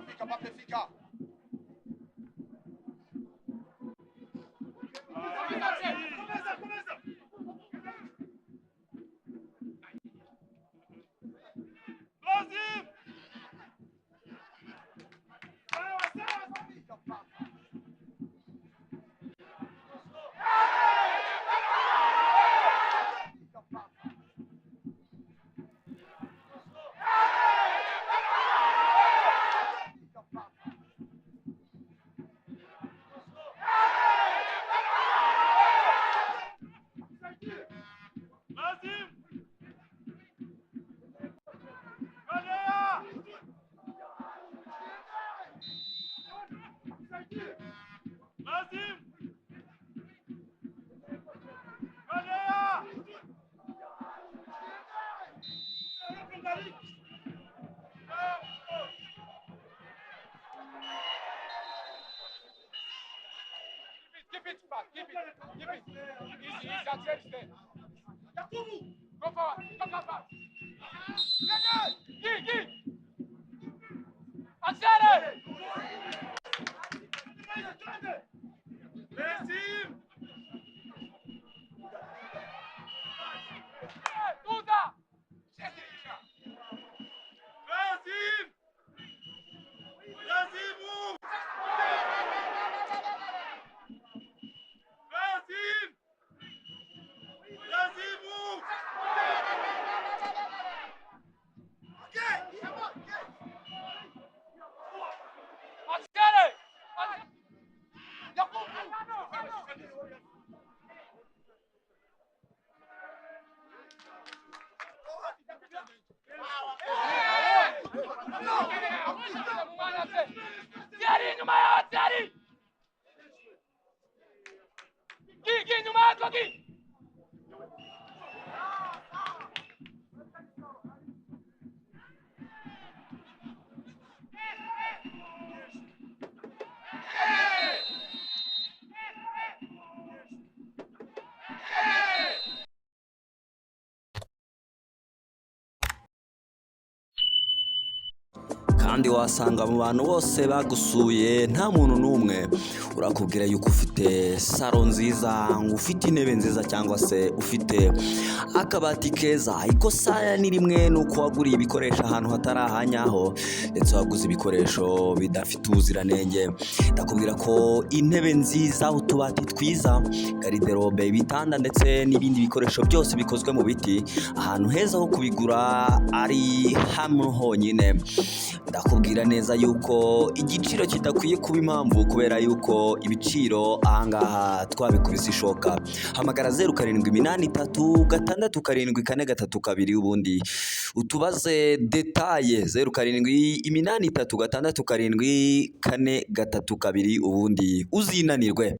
Fica, Mbappé, fica. Keep it, keep it. Easy, easy, go forward, come back. Gir. Açsana! Resim! Duda! Resim! Resimu! Resim! Resimu! Açsana! Tiari nyuma ya Tiari! Gir nyuma ya Toki! kandi wasanga mu bantu bose bagusuye nta muntu n'umwe urakubwira yuko ufite saro nziza, ufite intebe nziza cyangwa se ufite akabati keza. Ikosa ni rimwe nuko waguriye ibikoresho ahantu hatari ahanyaho ndetse waguze ibikoresho bidafite ubuziranenge. Ndakubwira ko intebe nziza, utubati twiza, garderobe, ibitanda ndetse n'ibindi bikoresho byose bikozwe mu biti, ahantu heza ho kubigura ari hano honyine. Ndakubwira neza yuko igiciro kidakwiye kuba impamvu, kubera yuko ibiciro ahangaha twabikubise ishoka. Hamagara 0783 ubundi utubaze detaye. 0783 ubundi uzinanirwe.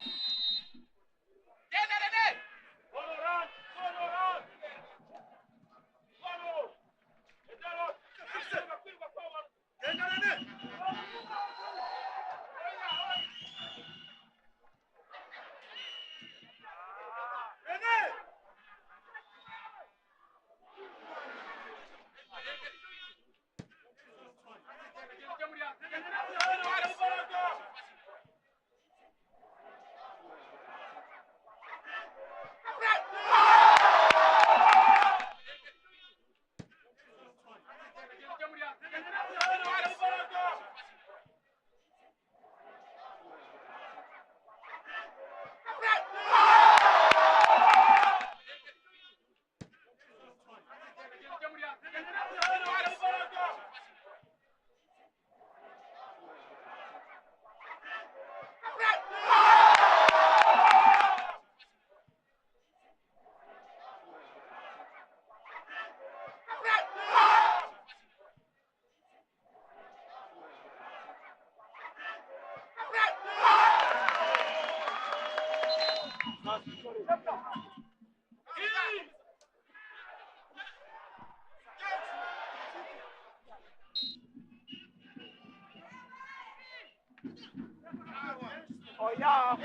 Oh ja.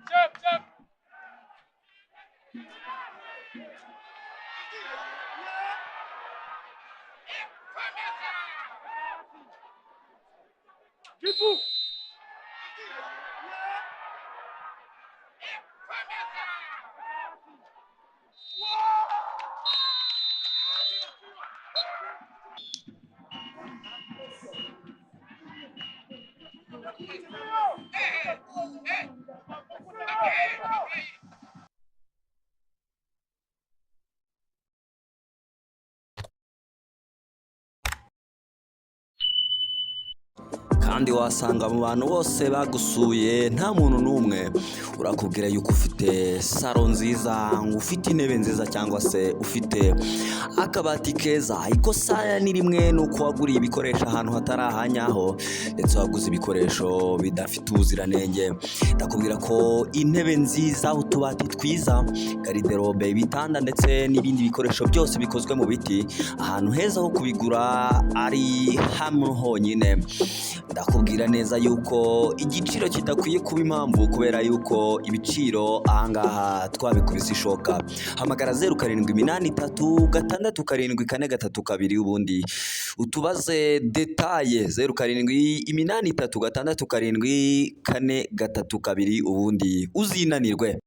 Jump, jump. Tipo. kandi wasanga mu bantu bose bagusuye nta muntu n'umwe urakubwira yuko ufite saro nziza, ufite intebe nziza cyangwa se ufite akabati keza. Ikosa ni rimwe ni uko waguriye ibikoresho ahantu hatari ahanyaho ndetse waguze ibikoresho bidafite ubuziranenge. Ndakubwira ko intebe nziza, utubati twiza, gariderobe, ibitanda ndetse n'ibindi bikoresho byose bikozwe mu biti, ahantu heza ho kubigura ari hano honyine. Ndakubwira neza yuko igiciro kidakwiye kuba impamvu, kubera yuko ibiciro ahangaha twabikubise ishoka. Hamagara 0783 ubundi utubaze detaye. 0783 ubundi uzinanirwe.